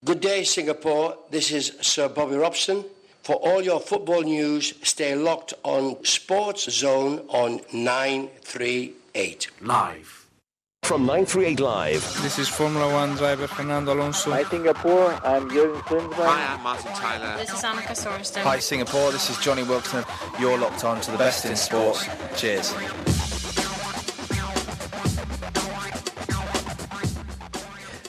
Good day, Singapore. This is Sir Bobby Robson. For all your football news, stay locked on SportsZone on 938. Live. From 938 Live. This is Formula One driver Fernando Alonso. Hi Singapore, I'm Jürgen Klinsmann. Hi, I'm Martin Tyler. This is Annika Sorensen. Hi Singapore, this is Johnny Wilson. You're locked on to the best in sports. Cheers.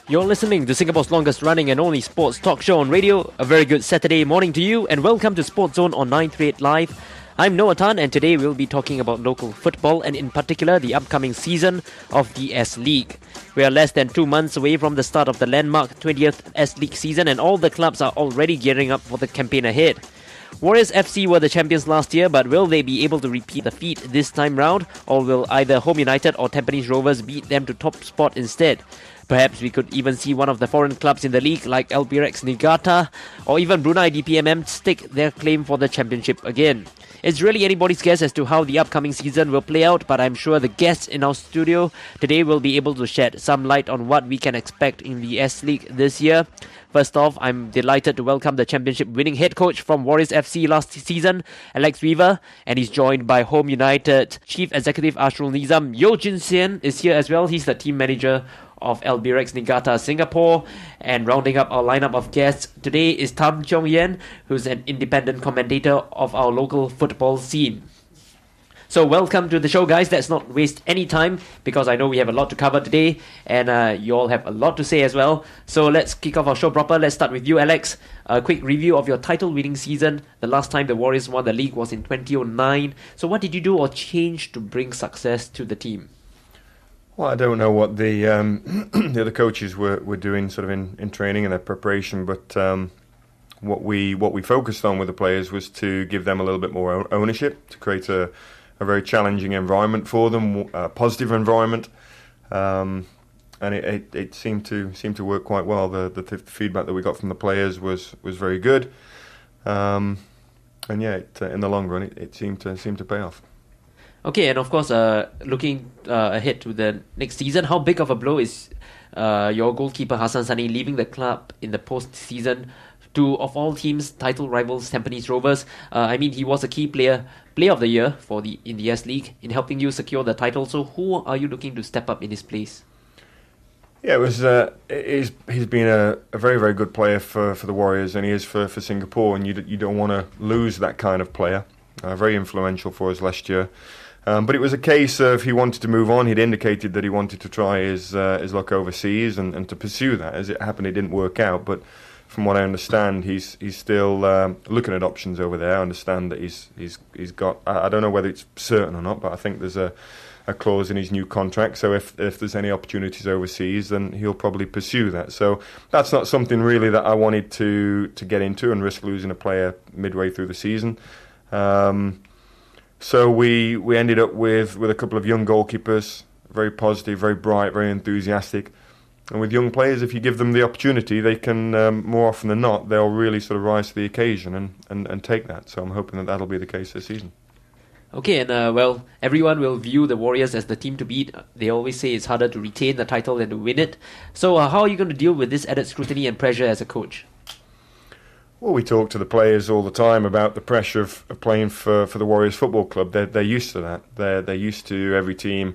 You're listening to Singapore's longest running and only sports talk show on radio. A very good Saturday morning to you and welcome to SportsZone on 938 Live. I'm Noah Tan and today we'll be talking about local football and in particular the upcoming season of the S.League. We are less than 2 months away from the start of the landmark 20th S.League season and all the clubs are already gearing up for the campaign ahead. Warriors FC were the champions last year, but will they be able to repeat the feat this time round, or will either Home United or Tampines Rovers beat them to top spot instead? Perhaps we could even see one of the foreign clubs in the league like Albirex Niigata or even Brunei DPMM stake their claim for the championship again. It's really anybody's guess as to how the upcoming season will play out, but I'm sure the guests in our studio today will be able to shed some light on what we can expect in the S-League this year. First off, I'm delighted to welcome the championship winning head coach from Warriors FC last season, Alex Weaver, and he's joined by Home United Chief Executive Azrull Nizam. Xian is here as well. He's the team manager of Albirex Niigata Singapore. And rounding up our lineup of guests today is Tam Cheong Yen, who's an independent commentator of our local football scene. So welcome to the show, guys. Let's not waste any time because I know we have a lot to cover today and you all have a lot to say as well. So let's kick off our show proper. Let's start with you, Alex. A quick review of your title-winning season. The last time the Warriors won the league was in 2009. So what did you do or change to bring success to the team? Well, I don't know what the the other coaches were doing sort of in training and their preparation, but what we focused on with the players was to give them a little bit more ownership, to create a very challenging environment for them, a positive environment, and it seemed to work quite well. The feedback that we got from the players was very good, and yeah, in the long run, it seemed to pay off. Okay, and of course, looking ahead to the next season, how big of a blow is your goalkeeper Hassan Sani leaving the club in the post-season to, of all teams, title rivals Tampines Rovers? I mean, he was a key player of the year in the S-League in helping you secure the title. So who are you looking to step up in his place? Yeah, he's been a very, very good player for the Warriors, and he is for Singapore, and you don't want to lose that kind of player. Very influential for us last year. But it was a case of he wanted to move on. He'd indicated that he wanted to try his luck overseas and to pursue that. As it happened, it didn't work out. But from what I understand, he's still looking at options over there. I understand that he's got. I don't know whether it's certain or not, but I think there's a clause in his new contract. So if there's any opportunities overseas, then he'll probably pursue that. So that's not something really that I wanted to get into and risk losing a player midway through the season. So we ended up with a couple of young goalkeepers, very positive, very bright, very enthusiastic. And with young players, if you give them the opportunity, they can, more often than not, they'll really sort of rise to the occasion and take that. So I'm hoping that that'll be the case this season. Okay, and well, everyone will view the Warriors as the team to beat. They always say it's harder to retain the title than to win it. So how are you going to deal with this added scrutiny and pressure as a coach? Well, we talk to the players all the time about the pressure of playing for the Warriors Football Club. They're used to that. They're used to every team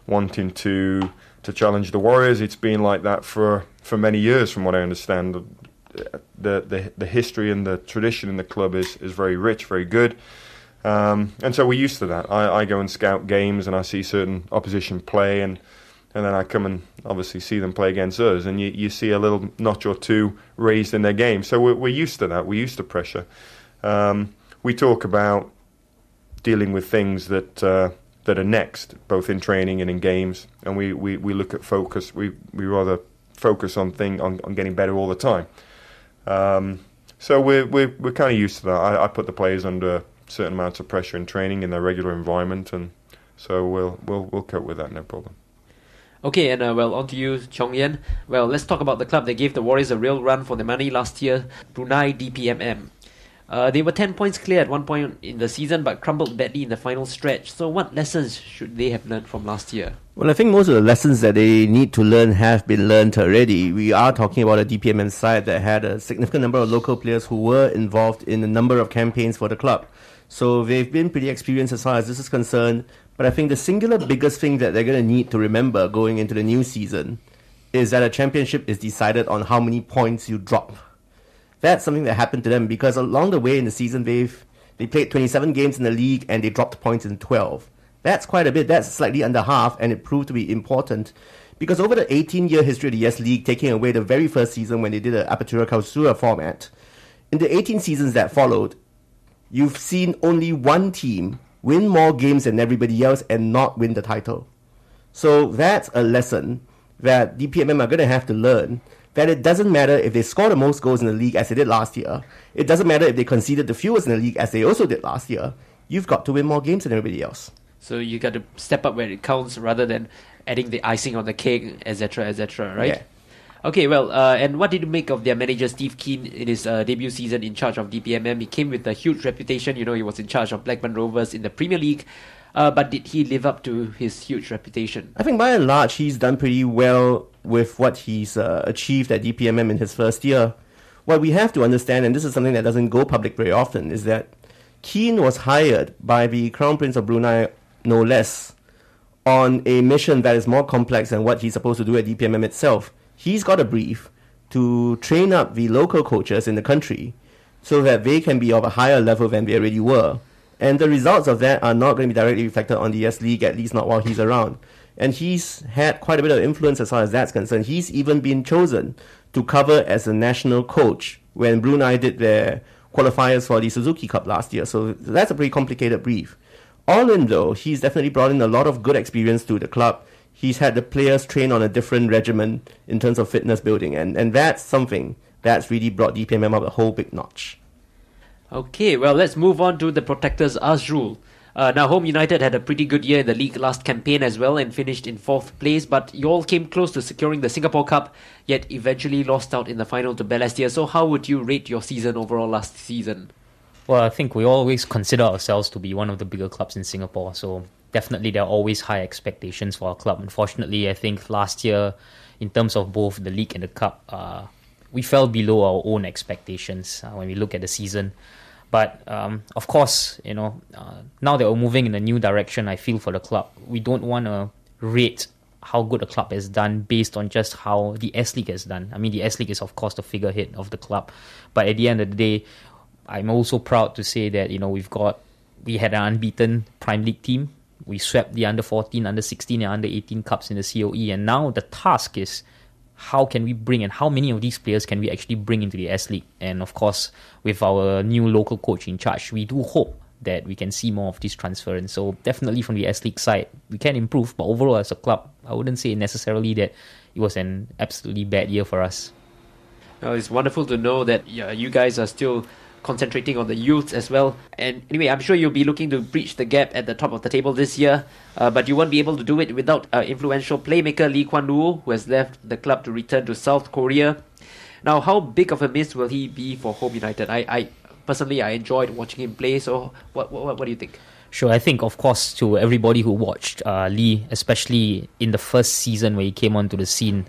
wanting to challenge the Warriors. It's been like that for many years, from what I understand. The history and the tradition in the club is very rich, very good. And so we're used to that. I go and scout games and I see certain opposition play and then I come and obviously see them play against us, and you see a little notch or two raised in their game. So we're used to that. We're used to pressure. We talk about dealing with things that are next, both in training and in games, and we look at focus. We rather focus on getting better all the time. So we're kind of used to that. I put the players under certain amounts of pressure in training in their regular environment, and so we'll cope with that, no problem. Okay, and well, on to you, Cheong Yen. Well, let's talk about the club that gave the Warriors a real run for their money last year, Brunei DPMM. They were 10 points clear at one point in the season but crumbled badly in the final stretch. So what lessons should they have learned from last year? Well, I think most of the lessons that they need to learn have been learned already. We are talking about a DPMM side that had a significant number of local players who were involved in a number of campaigns for the club. So they've been pretty experienced as far as this is concerned. But I think the singular biggest thing that they're going to need to remember going into the new season is that a championship is decided on how many points you drop. That's something that happened to them because along the way in the season, they played 27 games in the league and they dropped points in 12. That's quite a bit. That's slightly under half, and it proved to be important because over the 18-year history of the S.League, taking away the very first season when they did the Apertura Clausura format, in the 18 seasons that followed, you've seen only one team win more games than everybody else and not win the title. So that's a lesson that DPMM are going to have to learn, that it doesn't matter if they score the most goals in the league as they did last year. It doesn't matter if they conceded the fewest in the league as they also did last year. You've got to win more games than everybody else. So you got to step up where it counts rather than adding the icing on the cake, etc., right? Yeah. Okay, well, and what did you make of their manager Steve Keane in his debut season in charge of DPMM? He came with a huge reputation. You know, he was in charge of Blackburn Rovers in the Premier League. But did he live up to his huge reputation? I think by and large, he's done pretty well with what he's achieved at DPMM in his first year. What we have to understand, and this is something that doesn't go public very often, is that Keane was hired by the Crown Prince of Brunei, no less, on a mission that is more complex than what he's supposed to do at DPMM itself. He's got a brief to train up the local coaches in the country so that they can be of a higher level than they already were. And the results of that are not going to be directly reflected on the S.League, at least not while he's around. And he's had quite a bit of influence as far as that's concerned. He's even been chosen to cover as a national coach when Brunei did their qualifiers for the Suzuki Cup last year. So that's a pretty complicated brief. All in though, he's definitely brought in a lot of good experience to the club. He's had the players train on a different regimen in terms of fitness building. And that's something that's really brought DPMM up a whole big notch. Okay, well, let's move on to the protectors Azrull. Now, Home United had a pretty good year in the league last campaign as well and finished in 4th place, but you all came close to securing the Singapore Cup, yet eventually lost out in the final to Balestier. So how would you rate your season overall last season? Well, I think we always consider ourselves to be one of the bigger clubs in Singapore, so definitely there are always high expectations for our club. Unfortunately, I think last year, in terms of both the league and the cup, we fell below our own expectations when we look at the season. But of course, now that we're moving in a new direction, I feel for the club, we don't want to rate how good a club has done based on just how the S-League has done. I mean, the S-League is of course the figurehead of the club, but at the end of the day, I'm also proud to say that we had an unbeaten Prime League team. We swept the under 14, under 16, and under 18 cups in the COE, and now the task is how can we bring and how many of these players can we actually bring into the S-League? And of course, with our new local coach in charge, we do hope that we can see more of this transference. So definitely from the S-League side, we can improve. But overall as a club, I wouldn't say necessarily that it was an absolutely bad year for us. Well, it's wonderful to know that you guys are still concentrating on the youth as well. And anyway, I'm sure you'll be looking to breach the gap at the top of the table this year, but you won't be able to do it without influential playmaker Lee Kwan Woo, who has left the club to return to South Korea. Now, how big of a miss will he be for Home United? I personally enjoyed watching him play, so what do you think? Sure, I think, of course, to everybody who watched Lee, especially in the first season where he came onto the scene,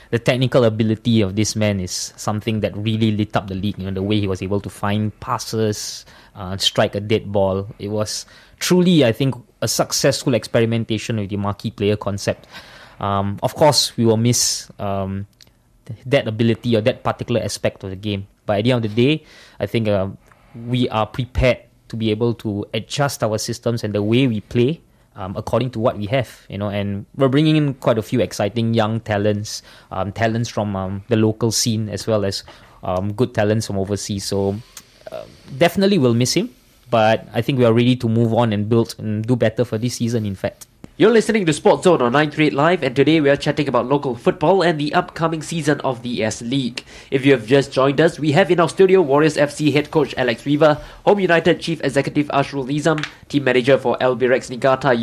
the technical ability of this man is something that really lit up the league. The way he was able to find passes, strike a dead ball. It was truly, I think, a successful experimentation with the marquee player concept. Of course, we will miss that ability or that particular aspect of the game. But at the end of the day, I think we are prepared to be able to adjust our systems and the way we play according to what we have, and we're bringing in quite a few exciting young talents from the local scene as well as good talents from overseas. So definitely we'll miss him, but I think we are ready to move on and build and do better for this season, in fact. You're listening to SportsZone on 938 Live, and today we are chatting about local football and the upcoming season of the S-League. If you have just joined us, we have in our studio Warriors FC head coach Alex Weaver, Home United chief executive Azrull Nizam, team manager for Albirex Niigata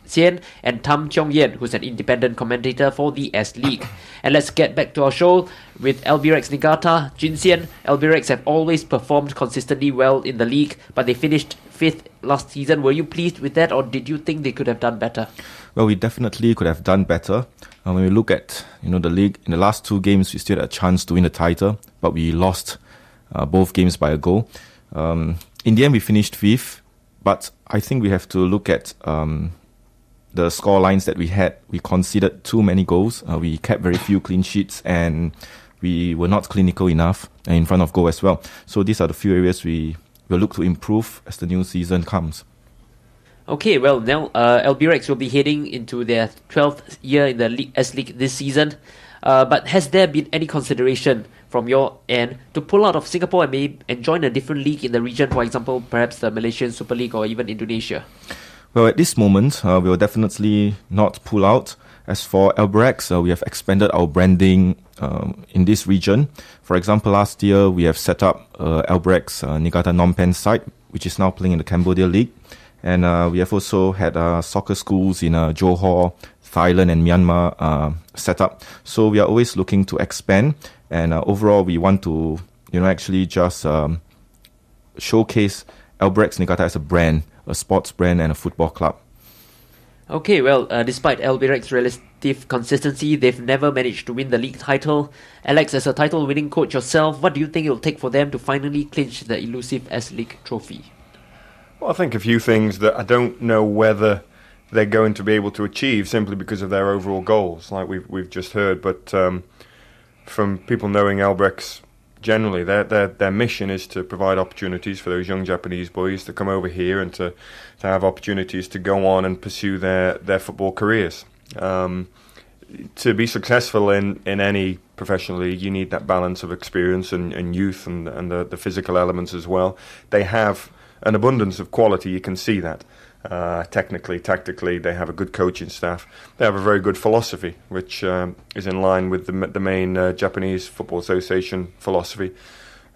Xian, and Tam Cheong Yen, who's an independent commentator for the S.League. And let's get back to our show with Albirex Niigata. Xian, Albirex have always performed consistently well in the league, but they finished 5th last season. Were you pleased with that, or did you think they could have done better? Well, we definitely could have done better. When we look at the league, in the last 2 games, we still had a chance to win the title, but we lost both games by a goal. In the end, we finished 5th, but I think we have to look at the score lines that we had. We conceded too many goals. We kept very few clean sheets, and we were not clinical enough in front of goal as well. So these are the few areas we will look to improve as the new season comes. Okay, well, now Albirex will be heading into their 12th year in the S.League this season. But has there been any consideration from your end to pull out of Singapore and join a different league in the region, for example, perhaps the Malaysian Super League or even Indonesia? Well, at this moment, we will definitely not pull out. As for Albirex, we have expanded our branding in this region. For example, last year, we have set up Albirex Niigata Phnom Penh side, which is now playing in the Cambodia League. And we have also had soccer schools in Johor, Thailand and Myanmar set up. So we are always looking to expand. And overall, we want to actually just showcase Albirex Niigata as a brand, a sports brand and a football club. Okay, well, despite Albirex's relative consistency, they've never managed to win the league title. Alex, as a title-winning coach yourself, what do you think it'll take for them to finally clinch the elusive S.League trophy? Well, I think a few things that I don't know whether they're going to be able to achieve simply because of their overall goals, like we've just heard. But from people knowing Albirex generally, their mission is to provide opportunities for those young Japanese boys to come over here and to have opportunities to go on and pursue their football careers. To be successful in any professional league, you need that balance of experience and youth and the physical elements as well. They have an abundance of quality, you can see that. Technically, tactically, they have a good coaching staff. They have a very good philosophy, which is in line with the main Japanese Football Association philosophy,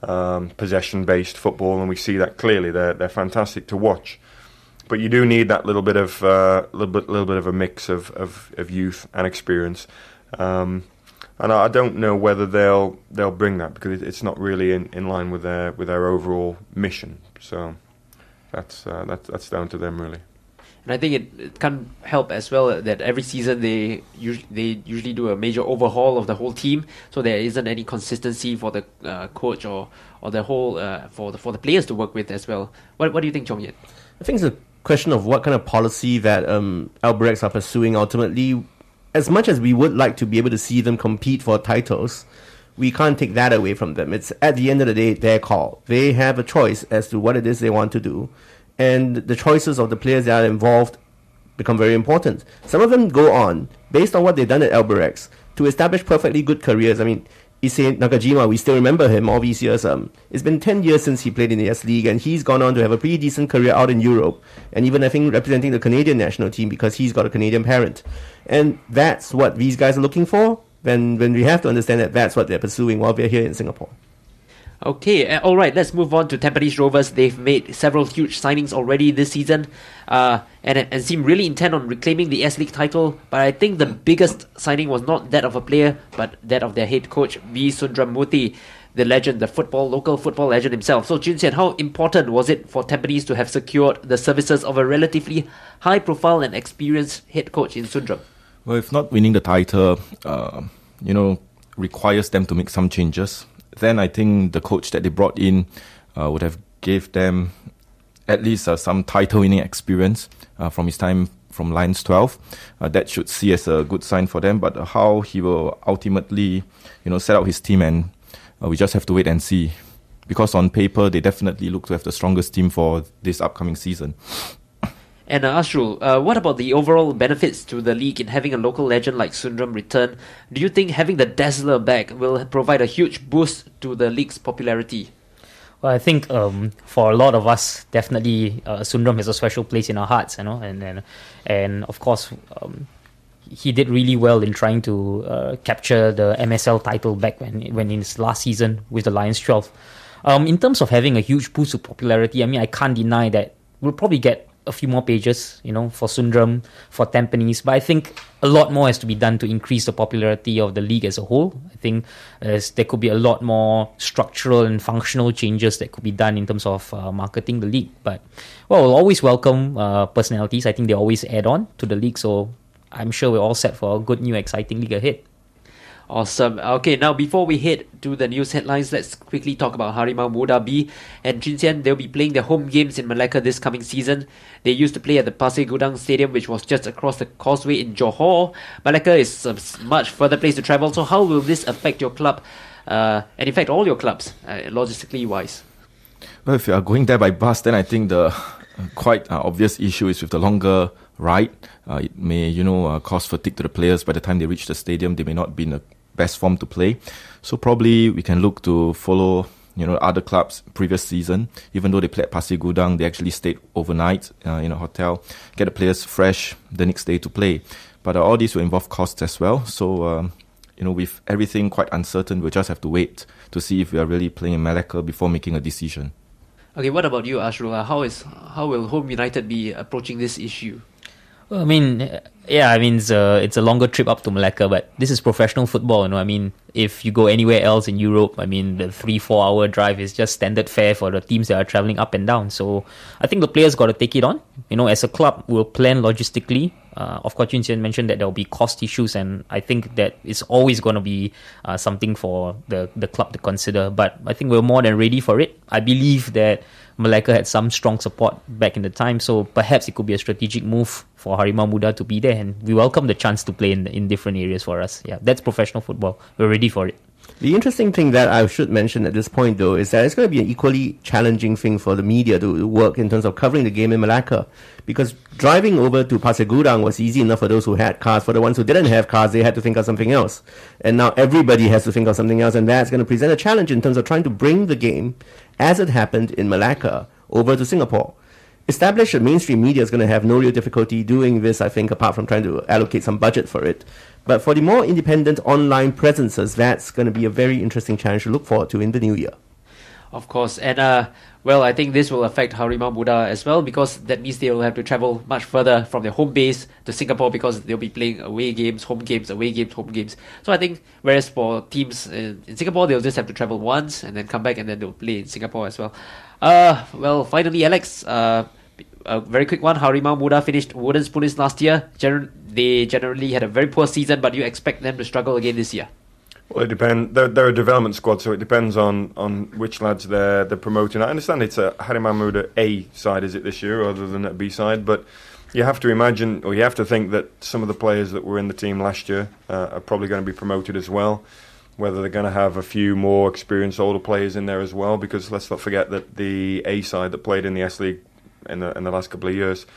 possession-based football, and we see that clearly. They're fantastic to watch, but you do need that little bit of a mix of youth and experience. And I don't know whether they'll bring that because it's not really in line with their overall mission. So. That's down to them, really. And I think it can't help as well that every season they usually do a major overhaul of the whole team, so there isn't any consistency for the coach or the whole for the players to work with as well. What do you think, Cheong Yen? I think it's a question of what kind of policy that Albirex are pursuing ultimately. As much as we would like to be able to see them compete for titles, we can't take that away from them. It's at the end of the day their call. They have a choice as to what it is they want to do. And the choices of the players that are involved become very important. Some of them go on, based on what they've done at Albirex, to establish perfectly good careers. I mean, Issei Nakajima, we still remember him all these years. It's been 10 years since he played in the S.League, and he's gone on to have a pretty decent career out in Europe, and even, I think, representing the Canadian national team because he's got a Canadian parent. And that's what these guys are looking for. When we have to understand that that's what they're pursuing while they're here in Singapore. Okay, alright, let's move on to Tampines Rovers. They've made several huge signings already this season and seem really intent on reclaiming the S.League title, but I think the biggest signing was not that of a player, but that of their head coach, V. Sundramoorthy, the legend, the local football legend himself. So, Xian, how important was it for Tampines to have secured the services of a relatively high-profile and experienced head coach in Sundram? Well, if not winning the title, requires them to make some changes, then I think the coach that they brought in would have gave them at least some title-winning experience from his time from Lions 12. That should see as a good sign for them. But how he will ultimately, set out his team, and we just have to wait and see. Because on paper, they definitely look to have the strongest team for this upcoming season. And Azrull, what about the overall benefits to the league in having a local legend like Sundram return? Do you think having the Dazzler back will provide a huge boost to the league's popularity? Well, I think for a lot of us, definitely Sundram has a special place in our hearts, and of course he did really well in trying to capture the MSL title back when in his last season with the Lions 12. In terms of having a huge boost of popularity, I mean, I can't deny that we'll probably get a few more pages, for Sundram, for Tampines. But I think a lot more has to be done to increase the popularity of the league as a whole. I think there could be a lot more structural and functional changes that could be done in terms of marketing the league. But, we'll always welcome personalities. I think they always add on to the league. So I'm sure we're all set for a good, new, exciting league ahead. Awesome. Okay, now before we head to the news headlines, let's quickly talk about Harimau Muda B and Xian. They'll be playing their home games in Malacca this coming season. They used to play at the Pasir Gudang Stadium, which was just across the causeway in Johor. Malacca is a much further place to travel, so how will this affect your club, and in fact all your clubs, logistically wise? Well, if you are going there by bus, then I think the quite obvious issue is with the longer ride. It may, cause fatigue to the players. By the time they reach the stadium, they may not be in the best form to play. So probably we can look to follow, other clubs previous season. Even though they played at Pasir Gudang, they actually stayed overnight in a hotel, get the players fresh the next day to play. But all these will involve costs as well. So, with everything quite uncertain, we'll just have to wait to see if we are really playing in Malacca before making a decision. Okay, what about you, Azrull? How will Home United be approaching this issue? Well, it's a longer trip up to Malacca, but this is professional football, if you go anywhere else in Europe, the 3-4 hour drive is just standard fare for the teams that are travelling up and down. So I think the players got to take it on. As a club, we'll plan logistically. Of course, Xian mentioned that there will be cost issues, and I think that it's always going to be something for the club to consider. But I think we're more than ready for it. I believe that Malacca had some strong support back in the time, so perhaps it could be a strategic move for Harimau Muda to be there, and we welcome the chance to play in different areas for us. Yeah, that's professional football. We're ready for it. The interesting thing that I should mention at this point, though, is that it's going to be an equally challenging thing for the media to work in terms of covering the game in Malacca. Because driving over to Pasir Gudang was easy enough for those who had cars. For the ones who didn't have cars, they had to think of something else. And now everybody has to think of something else, and that's going to present a challenge in terms of trying to bring the game, as it happened in Malacca, over to Singapore. Established mainstream media is going to have no real difficulty doing this, I think, apart from trying to allocate some budget for it. But for the more independent online presences, that's going to be a very interesting challenge to look forward to in the new year. Of course, and I think this will affect Harimau Muda as well, because that means they will have to travel much further from their home base to Singapore, because they'll be playing away games, home games, away games, home games. So I think, whereas for teams in Singapore, they'll just have to travel once and then come back and then they'll play in Singapore as well. Finally, Alex, a very quick one. Harimau Muda finished wooden spoonies last year. They generally had a very poor season, but you expect them to struggle again this year? Well, it depends. They're a development squad, so it depends on which lads they're promoting. I understand it's a Harimau Muda A side, is it, this year, rather than a B side? But you have to imagine, or you have to think that some of the players that were in the team last year are probably going to be promoted as well. Whether they're going to have a few more experienced older players in there as well, because let's not forget that the A side that played in the S.League in the last couple of years,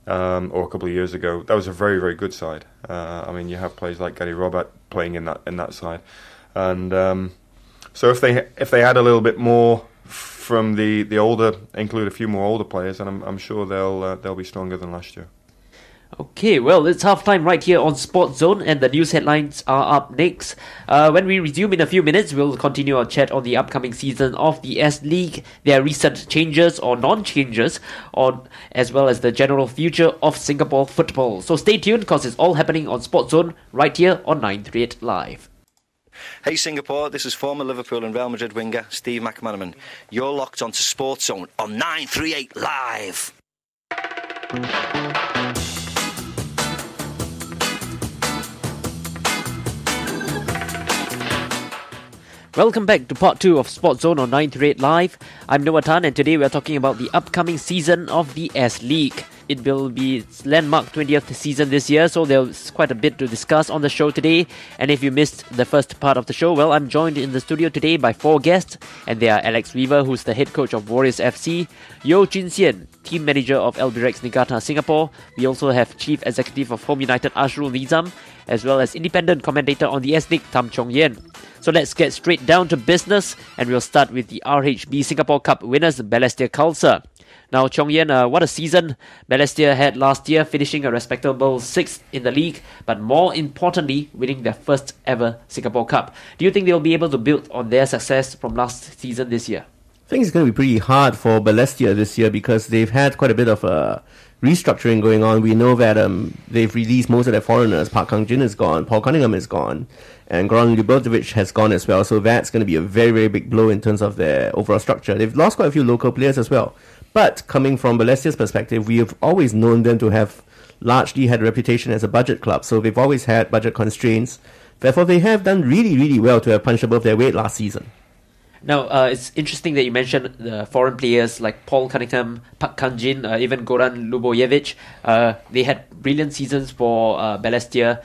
or a couple of years ago, that was a very, very good side. You have players like Gary Robert playing in that side, and so if they add a little bit more from the older, include a few more older players, then I'm sure they'll be stronger than last year. Okay, well, it's half-time right here on SportsZone, and the news headlines are up next. When we resume in a few minutes, we'll continue our chat on the upcoming season of the S.League, their recent changes or non-changes, as well as the general future of Singapore football. So stay tuned, because it's all happening on SportsZone right here on 938 Live. Hey Singapore, this is former Liverpool and Real Madrid winger Steve McManaman. You're locked onto SportsZone on 938 Live. Welcome back to part 2 of SportsZone on 938 Live. I'm Noah Tan, and today we are talking about the upcoming season of the S.League. It will be its landmark 20th season this year, so there's quite a bit to discuss on the show today. And if you missed the first part of the show, well, I'm joined in the studio today by 4 guests, and they are Alex Weaver, who's the head coach of Warriors FC, Xian, team manager of Albirex Niigata Singapore. We also have chief executive of Home United Azrull Nizam, as well as independent commentator on the S.League, Cheong. So let's get straight down to business, and we'll start with the RHB Singapore Cup winners, Balestier Khalsa. Now, Cheong, what a season Balestier had last year, finishing a respectable 6th in the league, but more importantly, winning their first ever Singapore Cup. Do you think they'll be able to build on their success from last season this year? think it's going to be pretty hard for Balestier this year because they've had quite a bit of restructuring going on. We know that they've released most of their foreigners. Park Kang-jin is gone, Paul Cunningham is gone, and Goran Ljubovich has gone as well. So that's going to be a very, very big blow in terms of their overall structure. They've lost quite a few local players as well. But coming from Balestier's perspective, we have always known them to have largely had a reputation as a budget club. So they've always had budget constraints. Therefore, they have done really, really well to have punched above their weight last season. Now, it's interesting that you mentioned the foreign players like Paul Cunningham, Park Kang-jin, even Goran Ljubovich. They had brilliant seasons for Balestier,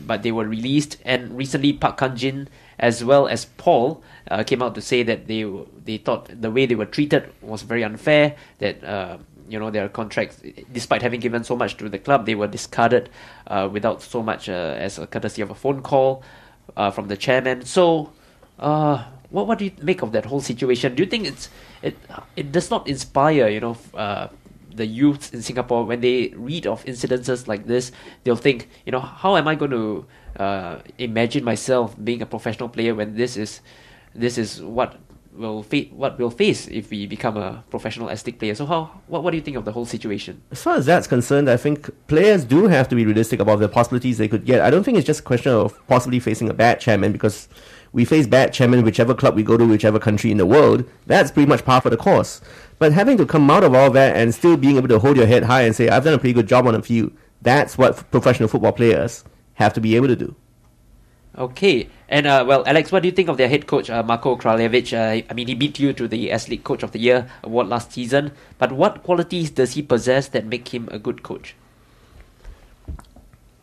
but they were released. And recently, Park Kang-jin as well as Paul came out to say that they thought the way they were treated was very unfair, that their contracts, despite having given so much to the club, they were discarded without so much as a courtesy of a phone call from the chairman. So, what do you make of that whole situation? Do you think it does not inspire the youth in Singapore? When they read of incidences like this, they'll think, how am I going to imagine myself being a professional player when this is what we'll face if we become a professional S.League player? So what do you think of the whole situation? As far as that's concerned, I think players do have to be realistic about the possibilities they could get. I don't think it's just a question of possibly facing a bad chairman, because we face bad chairman whichever club we go to, whichever country in the world. That's pretty much par for the course. But having to come out of all that and still being able to hold your head high and say, I've done a pretty good job on a few, that's what professional football players have to be able to do. Okay, and Alex, what do you think of their head coach, Marko Kraljevic? He beat you to the S.League Coach of the Year award last season, but what qualities does he possess that make him a good coach?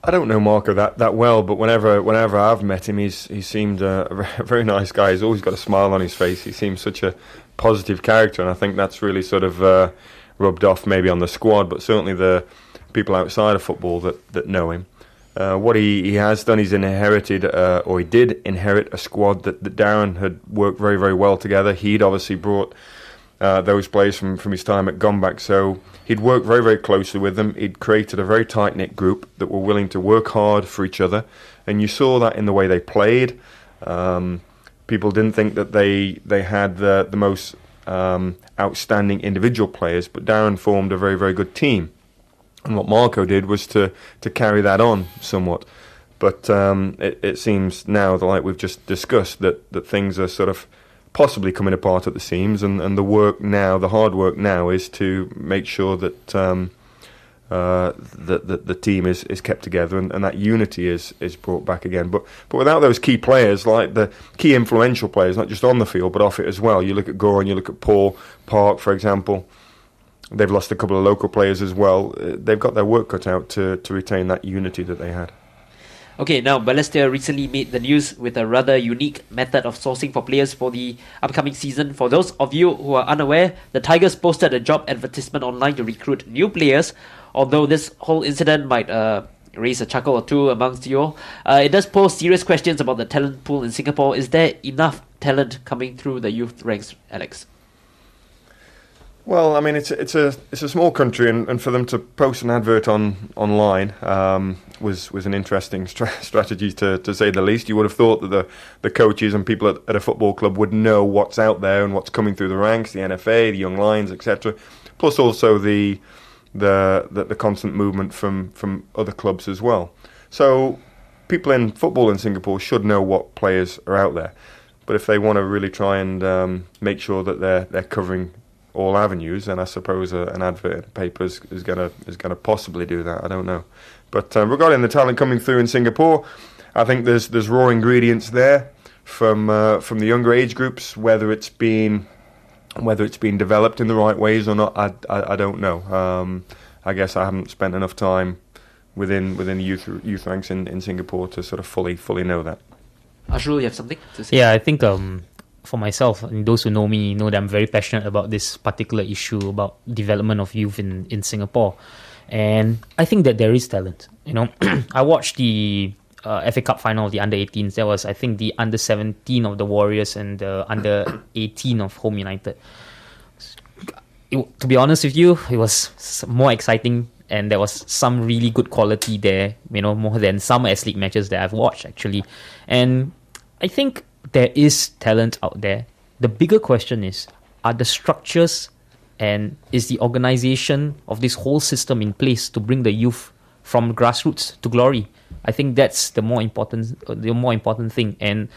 I don't know Marco that well, but whenever I've met him, he seemed a very nice guy. He's always got a smile on his face. He seems such a positive character, and I think that's really sort of rubbed off maybe on the squad, but certainly the people outside of football that know him. What he has done, he's inherited, or he did inherit a squad that Darren had worked very, very well together. He'd obviously brought those players from his time at Gombak, so he'd worked very, very closely with them. He'd created a very tight-knit group that were willing to work hard for each other, and you saw that in the way they played. People didn't think that they had the most outstanding individual players, but Darren formed a very, very good team. And what Marco did was to carry that on somewhat. But it seems now, like we've just discussed, that things are sort of possibly coming apart at the seams, and the hard work now is to make sure that the team is kept together and that unity is brought back again. But without those key players, like the key influential players, not just on the field but off it as well. You look at Goran, you look at Paul, Park, for example. They've lost a couple of local players as well. They've got their work cut out to retain that unity that they had. Okay, now Balestier recently made the news with a rather unique method of sourcing for players for the upcoming season. For those of you who are unaware, the Tigers posted a job advertisement online to recruit new players. Although this whole incident might raise a chuckle or two amongst you all, it does pose serious questions about the talent pool in Singapore. Is there enough talent coming through the youth ranks, Alex? Well, I mean, it's a small country, and for them to post an advert online was an interesting strategy to say the least. You would have thought that the coaches and people at a football club would know what's out there and what's coming through the ranks, the NFA, the Young Lions, etc. Plus also the constant movement from other clubs as well. So people in football in Singapore should know what players are out there. But if they want to really try and make sure that they're covering all avenues, and I suppose an advert in a paper is going to possibly do that. I don't know, but regarding the talent coming through in Singapore, I think there's raw ingredients there from the younger age groups. Whether it's been developed in the right ways or not, I don't know. I guess I haven't spent enough time within the youth ranks in Singapore to sort of fully know that. Azrull, you have something to say? Yeah, I think for myself, and those who know me know that I'm very passionate about this particular issue about development of youth in Singapore. And I think that there is talent. I watched the FA Cup final of the under-18s. There was, I think, the under-17 of the Warriors and the under-18 of Home United. To be honest with you, it was more exciting, and there was some really good quality there, more than some S.League matches that I've watched, actually. And I think there is talent out there. The bigger question is, are the structures and is the organisation of this whole system in place to bring the youth from grassroots to glory? I think that's the more important thing. And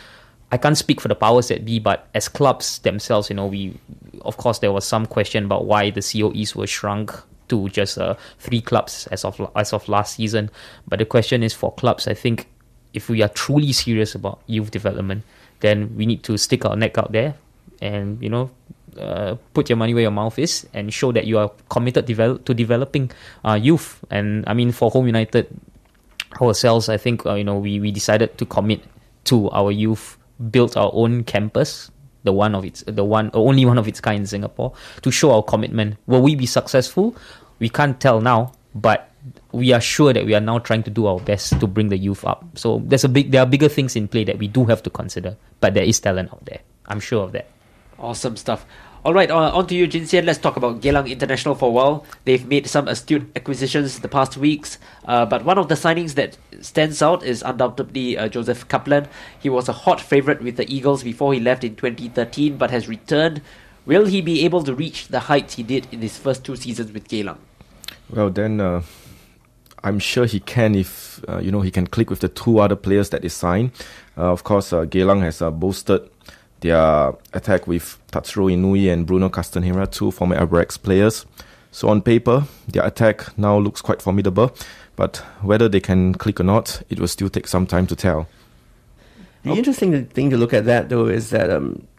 I can't speak for the powers that be, but as clubs themselves, of course there was some question about why the COEs were shrunk to just 3 clubs as of last season. But the question is, for clubs, I think if we are truly serious about youth development, then we need to stick our neck out there and put your money where your mouth is and show that you are committed to developing youth. And I mean, for Home United ourselves, I think we decided to commit to our youth, built our own campus, the only one of its kind in Singapore, to show our commitment. Will we be successful? We can't tell now, but we are sure that we are now trying to do our best to bring the youth up. So there are bigger things in play that we do have to consider, but there is talent out there. I'm sure of that. Awesome stuff. All right, on to you, Xian. Let's talk about Geylang International for a while. They've made some astute acquisitions the past weeks, but one of the signings that stands out is undoubtedly Joseph Kaplan. He was a hot favourite with the Eagles before he left in 2013, but has returned. Will he be able to reach the heights he did in his first 2 seasons with Geylang? Well, then I'm sure he can if he can click with the 2 other players that they signed. Of course, Geylang has boasted their attack with Tatsuro Inui and Bruno Castanheira, 2 former Albirex players. So on paper, their attack now looks quite formidable, but whether they can click or not, it will still take some time to tell. The interesting thing to look at that, though, is that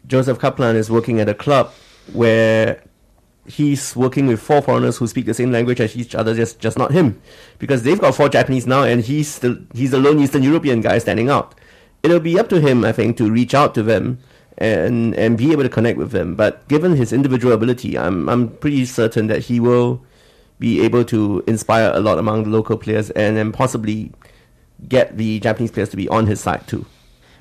Joseph Kaplan is working at a club where he's working with 4 foreigners who speak the same language as each other, just not him. Because they've got 4 Japanese now, and he's the lone Eastern European guy standing out. It'll be up to him, I think, to reach out to them and be able to connect with them. But given his individual ability, I'm pretty certain that he will be able to inspire a lot among the local players and possibly get the Japanese players to be on his side too.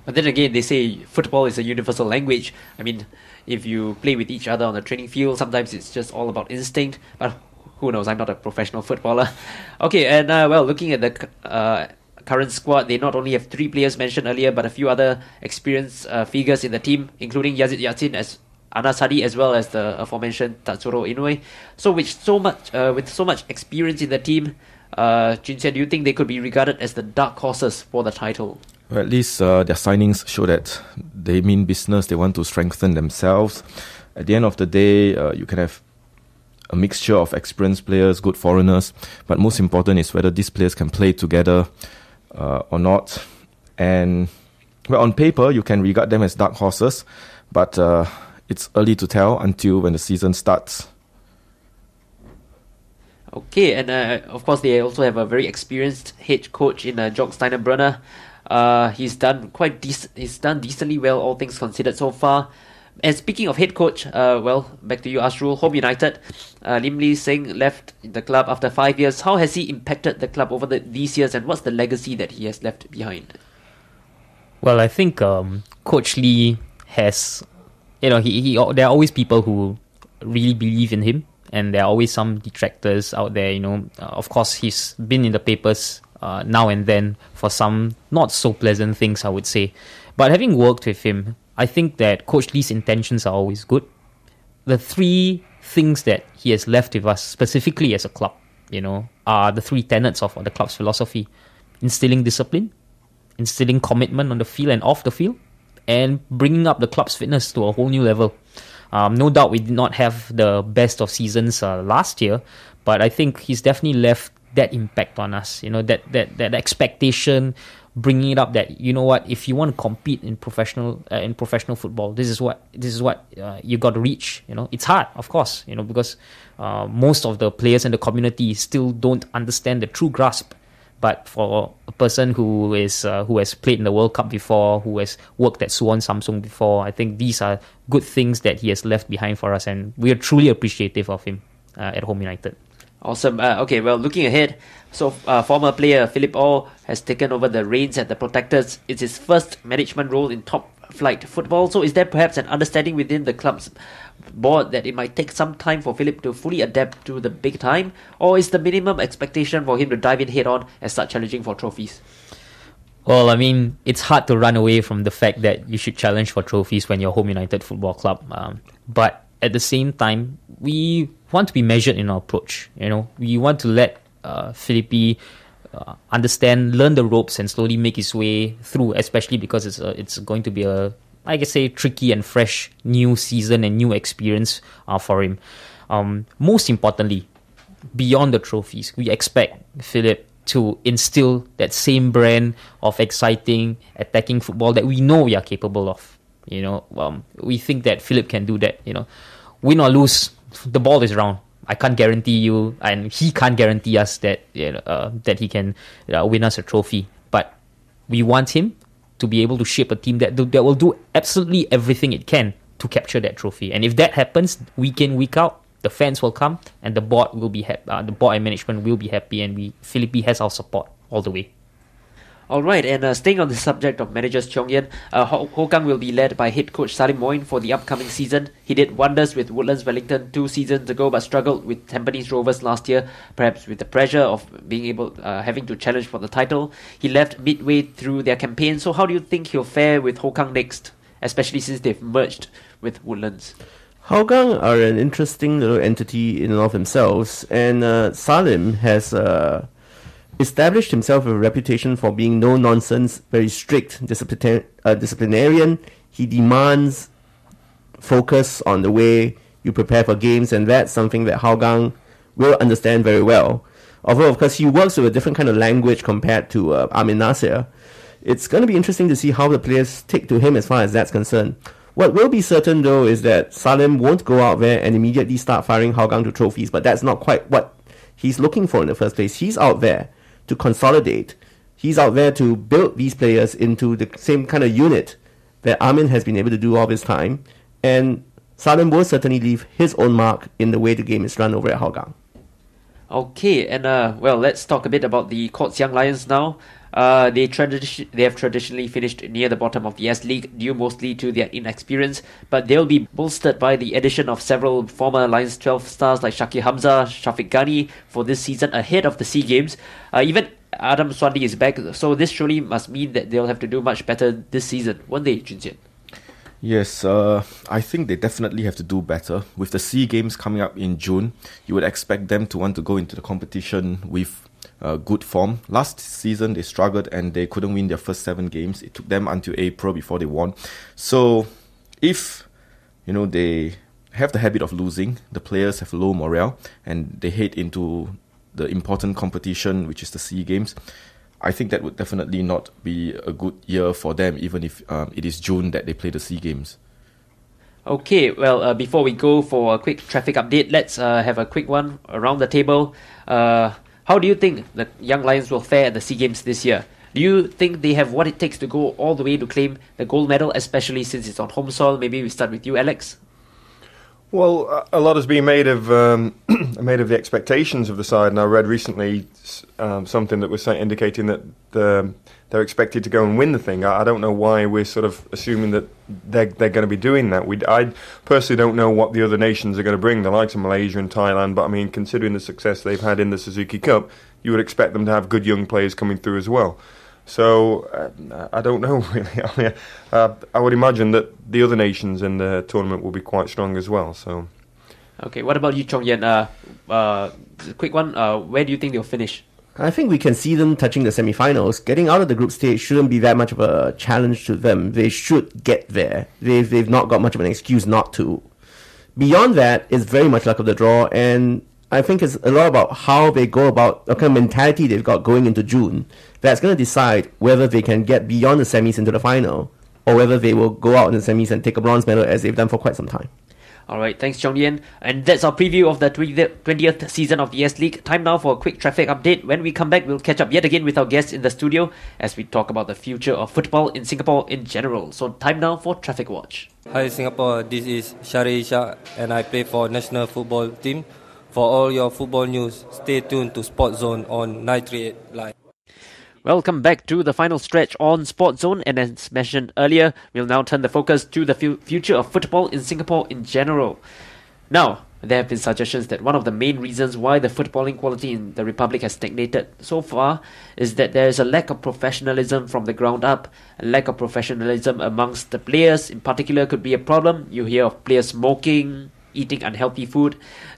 But then again, they say football is a universal language. I mean, if you play with each other on the training field, sometimes it's just all about instinct. But who knows? I'm not a professional footballer. Okay, and looking at the current squad, they not only have 3 players mentioned earlier, but a few other experienced figures in the team, including Yazid Yassin as Anas Hadi, as well as the aforementioned Tatsuro Inui. So with so much experience in the team, Xian, do you think they could be regarded as the dark horses for the title? Well, at least their signings show that they mean business. They want to strengthen themselves. At the end of the day, you can have a mixture of experienced players, good foreigners, but most important is whether these players can play together or not. And on paper, you can regard them as dark horses, but it's early to tell until when the season starts. Okay, and of course they also have a very experienced head coach in Jörg Steiner-Brunner. He's done decently well, all things considered so far. And speaking of head coach, back to you, Azrull. Home United, Lim Lee Seng left the club after 5 years. How has he impacted the club over these years, and what's the legacy that he has left behind? Well, I think Coach Lee has, there are always people who really believe in him, and there are always some detractors out there. Of course, he's been in the papers now and then for some not so pleasant things, I would say. But having worked with him, I think that Coach Lee's intentions are always good. The 3 things that he has left with us, specifically as a club, are the 3 tenets of the club's philosophy: instilling discipline, instilling commitment on the field and off the field, and bringing up the club's fitness to a whole new level. No doubt we did not have the best of seasons last year, but I think he's definitely left that impact on us. That expectation, bringing it up that if you want to compete in professional football, this is what you got to reach. It's hard, of course, because most of the players in the community still don't understand the true grasp. But for a person who has played in the World Cup before, who has worked at Suwon Samsung before, I think these are good things that he has left behind for us, and we are truly appreciative of him at Home United. Awesome. Looking ahead, so former player Philip Orr has taken over the reins at the Protectors. It's his first management role in top flight football. So is there perhaps an understanding within the club's board that it might take some time for Philip to fully adapt to the big time? Or is the minimum expectation for him to dive in head on and start challenging for trophies? Well, I mean, it's hard to run away from the fact that you should challenge for trophies when you're Home United Football Club. But at the same time, we want to be measured in our approach. We want to let Philippi understand, learn the ropes, and slowly make his way through. Especially because it's going to be a tricky and fresh new season and new experience for him. Most importantly, beyond the trophies, we expect Philip to instill that same brand of exciting, attacking football that we know we are capable of. We think that Philip can do that. Win or lose, the ball is round. I can't guarantee you, and he can't guarantee us that that he can win us a trophy. But we want him to be able to shape a team that will do absolutely everything it can to capture that trophy. And if that happens, week in, week out, the fans will come, and the board will be the board and management will be happy, and Philippi has our support all the way. Alright, and staying on the subject of managers Cheong, Hougang will be led by head coach Salim Moin for the upcoming season. He did wonders with Woodlands Wellington 2 seasons ago, but struggled with Tampines Rovers last year, perhaps with the pressure of being able having to challenge for the title. He left midway through their campaign, so how do you think he'll fare with Hougang next, especially since they've merged with Woodlands? Hougang are an interesting little entity in and of themselves, and Salim has established himself a reputation for being no-nonsense, very strict disciplinarian. He demands focus on the way you prepare for games, and that's something that Hougang will understand very well. Although, of course, he works with a different kind of language compared to Amin Nasir. It's going to be interesting to see how the players take to him as far as that's concerned. What will be certain, though, is that Salim won't go out there and immediately start firing Hougang to trophies, but that's not quite what he's looking for in the first place. He's out there to consolidate. He's out there to build these players into the same kind of unit that Amin has been able to do all this time, and Salim will certainly leave his own mark in the way the game is run over at Hougang. Okay, and let's talk a bit about the Courts Young Lions now. They have traditionally finished near the bottom of the S.League, due mostly to their inexperience, but they'll be bolstered by the addition of several former Lions 12 stars like Shakir Hamza, Shafiq Ghani for this season ahead of the SEA Games. Even Adam Swandi is back, so this surely must mean that they'll have to do much better this season, won't they, Junjian? Yes, I think they definitely have to do better. With the SEA Games coming up in June, you would expect them to want to go into the competition with good form. Last season they struggled and they couldn't win their first 7 games. It took them until April before they won. So if they have the habit of losing, the players have low morale and they head into the important competition, which is the SEA Games, I think that would definitely not be a good year for them, even if it is June that they play the SEA Games. Okay, before we go for a quick traffic update, let's have a quick one around the table. How do you think the Young Lions will fare at the SEA Games this year? Do you think they have what it takes to go all the way to claim the gold medal, especially since it's on home soil? Maybe we start with you, Alex. Well, a lot has been made of the expectations of the side, and I read recently something that was indicating that they're expected to go and win the thing. I don't know why we're sort of assuming that they're going to be doing that. I personally don't know what the other nations are going to bring, the likes of Malaysia and Thailand, but I mean, considering the success they've had in the Suzuki Cup, you would expect them to have good young players coming through as well. So, I don't know really. I mean, I would imagine that the other nations in the tournament will be quite strong as well. So, okay, what about you, Chong Yen? Quick one, where do you think they'll finish? I think we can see them touching the semi-finals. Getting out of the group stage shouldn't be that much of a challenge to them. They should get there. They've not got much of an excuse not to. Beyond that, it's very much luck of the draw, and I think it's a lot about how they go about the kind of mentality they've got going into June. That's going to decide whether they can get beyond the semis into the final, or whether they will go out in the semis and take a bronze medal as they've done for quite some time. Alright, thanks Chong Yen. And that's our preview of the 20th season of the S-League. Time now for a quick traffic update. When we come back, we'll catch up yet again with our guests in the studio as we talk about the future of football in Singapore in general. So time now for Traffic Watch. Hi Singapore, this is Shah and I play for national football team. For all your football news, stay tuned to SportsZone on 938 Live. Welcome back to the final stretch on SportsZone, and as mentioned earlier, we'll now turn the focus to the future of football in Singapore in general. Now, there have been suggestions that one of the main reasons why the footballing quality in the Republic has stagnated so far is that there is a lack of professionalism from the ground up. A lack of professionalism amongst the players in particular could be a problem. You hear of players smoking, eating unhealthy food,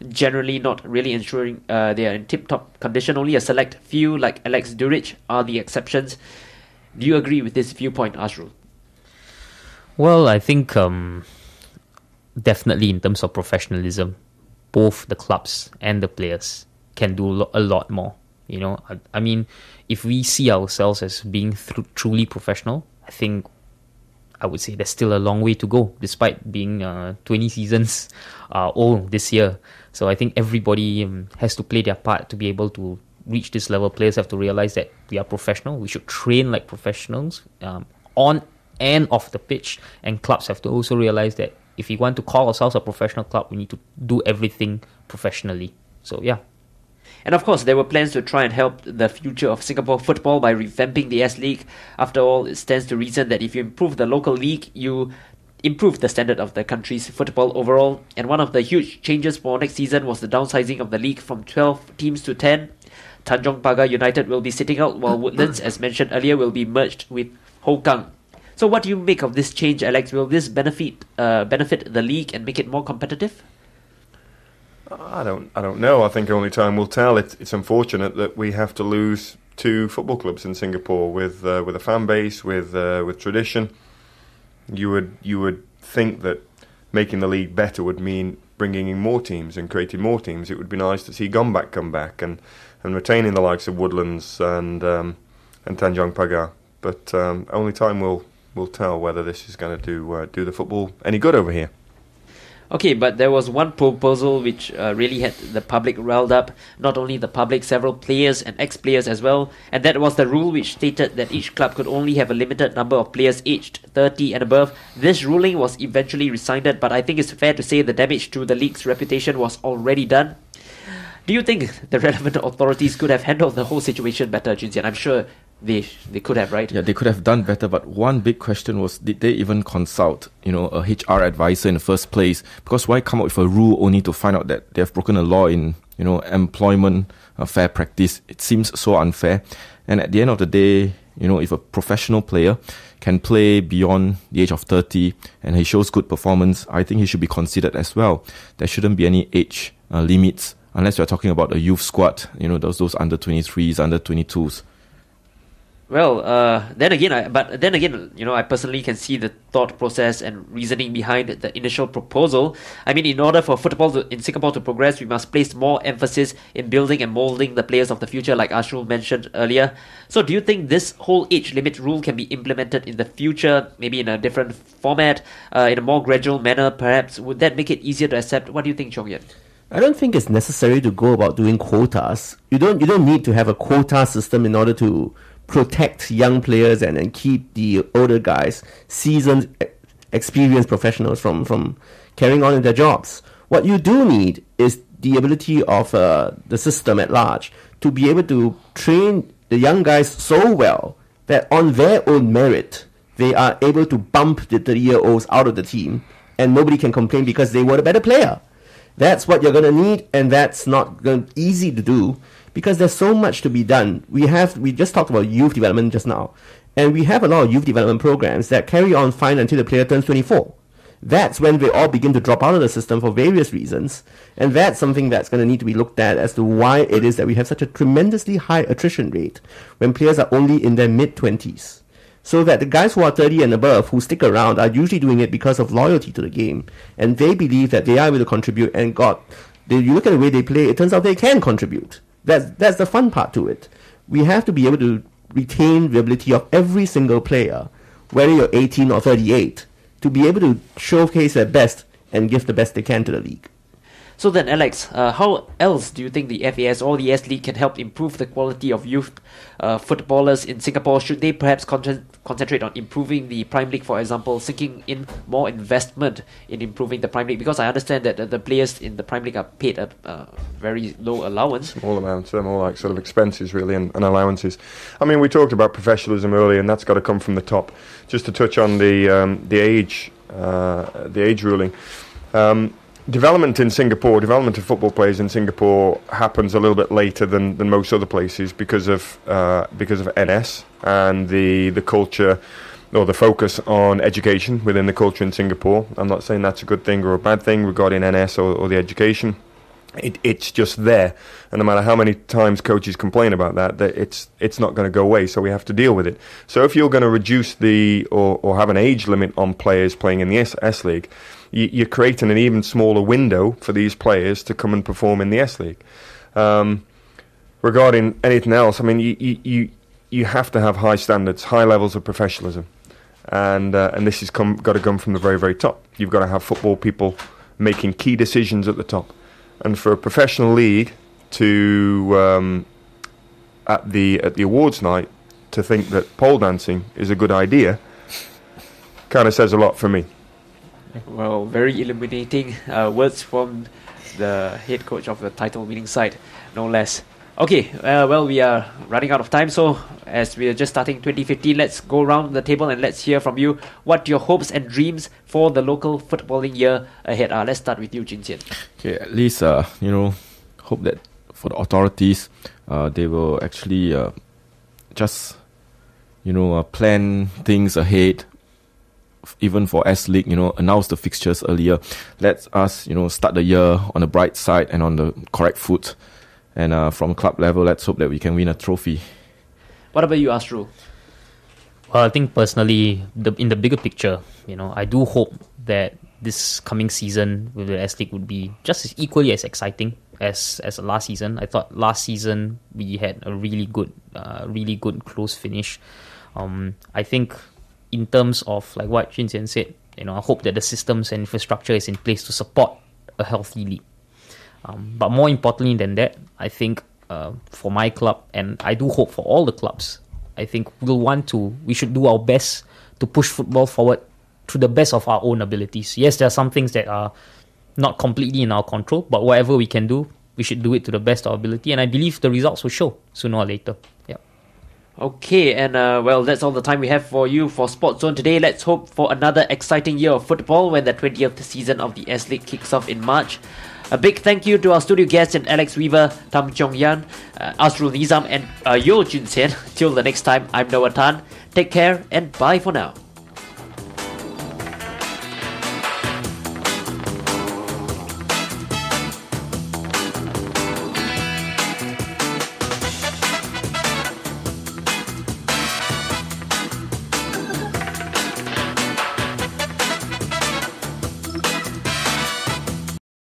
generally not really ensuring they are in tip-top condition. Only a select few, like Alex Durich, are the exceptions. Do you agree with this viewpoint, Azrull? Well, I think definitely in terms of professionalism, both the clubs and the players can do a lot more. You know, I mean, if we see ourselves as being truly professional, I think I would say there's still a long way to go, despite being 20 seasons old this year. So I think everybody has to play their part to be able to reach this level. Players have to realize that we are professional. We should train like professionals on and off the pitch. And clubs have to also realize that if we want to call ourselves a professional club, we need to do everything professionally. So yeah. And of course, there were plans to try and help the future of Singapore football by revamping the S.League. After all, it stands to reason that if you improve the local league, you improve the standard of the country's football overall. And one of the huge changes for next season was the downsizing of the league from 12 teams to 10. Tanjong Pagar United will be sitting out, while Woodlands, as mentioned earlier, will be merged with Hougang. So what do you make of this change, Alex? Will this benefit the league and make it more competitive? I don't know. I think only time will tell. It's unfortunate that we have to lose 2 football clubs in Singapore with a fan base, with tradition. You would think that making the league better would mean bringing in more teams and creating more teams. It would be nice to see Gombak come back and retaining the likes of Woodlands and Tanjong Pagar. But only time will tell whether this is going to do the football any good over here. Okay, but there was one proposal which really had the public riled up. Not only the public, several players and ex-players as well. And that was the rule which stated that each club could only have a limited number of players aged 30 and above. This ruling was eventually rescinded, but I think it's fair to say the damage to the league's reputation was already done. Do you think the relevant authorities could have handled the whole situation better, Xian? I'm sure they could have, right? Yeah, they could have done better, but one big question was, did they even consult, a HR advisor in the first place? Because why come up with a rule only to find out that they have broken a law in, employment fair practice? It seems so unfair. And at the end of the day, if a professional player can play beyond the age of 30 and he shows good performance, I think he should be considered as well. There shouldn't be any age limits, unless you're talking about a youth squad, those under 23s, under 22s. Well, then again, I personally can see the thought process and reasoning behind the initial proposal. I mean, in order for football in Singapore to progress, we must place more emphasis in building and molding the players of the future, like Azrull mentioned earlier. So do you think this whole age limit rule can be implemented in the future, maybe in a different format, in a more gradual manner, perhaps? Would that make it easier to accept? What do you think, Cheong? I don't think it's necessary to go about doing quotas. You don't need to have a quota system in order to protect young players and keep the older guys, seasoned, experienced professionals from carrying on in their jobs. What you do need is the ability of the system at large to be able to train the young guys so well that on their own merit, they are able to bump the 30-year-olds out of the team and nobody can complain because they were a better player. That's what you're going to need, and that's not easy to do because there's so much to be done. We just talked about youth development just now, and we have a lot of youth development programs that carry on fine until the player turns 24. That's when they all begin to drop out of the system for various reasons, and that's something that's going to need to be looked at as to why it is that we have such a tremendously high attrition rate when players are only in their mid-20s. So that the guys who are 30 and above who stick around are usually doing it because of loyalty to the game, and they believe that they are able to contribute, and you look at the way they play, it turns out they can contribute. That's the fun part to it. We have to be able to retain the ability of every single player, whether you're 18 or 38, to be able to showcase their best and give the best they can to the league. So then, Alex, how else do you think the FAS or the S.League can help improve the quality of youth footballers in Singapore? Should they perhaps concentrate on improving the Prime League, for example, sinking in more investment in improving the Prime League? Because I understand that the players in the Prime League are paid a very low allowance. Small amounts, more like sort of expenses really and allowances. I mean, we talked about professionalism earlier, and that's got to come from the top. Just to touch on the age ruling. Development in Singapore, development of football players in Singapore happens a little bit later than most other places because of NS and the culture or the focus on education within the culture in Singapore. I'm not saying that's a good thing or a bad thing regarding NS or the education. It's just there, and no matter how many times coaches complain about that it's not going to go away. So we have to deal with it. So if you're going to reduce or have an age limit on players playing in the S-League, you're creating an even smaller window for these players to come and perform in the S-League. Regarding anything else, I mean, you have to have high standards, high levels of professionalism, and this has got to come from the very, very top. You've got to have football people making key decisions at the top. And for a professional league to at the awards night to think that pole dancing is a good idea kind of says a lot for me. Well, very illuminating words from the head coach of the title-winning side, no less. Okay, well, we are running out of time, so as we are just starting 2015, let's go around the table and let's hear from you what your hopes and dreams for the local footballing year ahead are. Let's start with you, Xian. Okay, at least, hope that for the authorities, they will actually just, plan things ahead, even for S-League, announce the fixtures earlier. Let us, start the year on the bright side and on the correct foot. And from club level, let's hope that we can win a trophy. What about you, Azrull? Well, I think personally, in the bigger picture, I do hope that this coming season with the S-League would be just as equally as exciting as last season. I thought last season we had a really good close finish. I think in terms of like what Xian said, I hope that the systems and infrastructure is in place to support a healthy league. But more importantly than that, I think for my club, and I do hope for all the clubs, I think we should do our best to push football forward to the best of our own abilities. Yes, there are some things that are not completely in our control, but whatever we can do, we should do it to the best of our ability, and I believe the results will show sooner or later. Yeah. Okay, and well, that's all the time we have for you for SportsZone today. Let's hope for another exciting year of football when the 20th season of the S-League kicks off in March. A big thank you to our studio guests and Alex Weaver, Tam Chong Yan, Azrull Nizam and Xian. Till the next time, I'm Noah Tan. Take care and bye for now.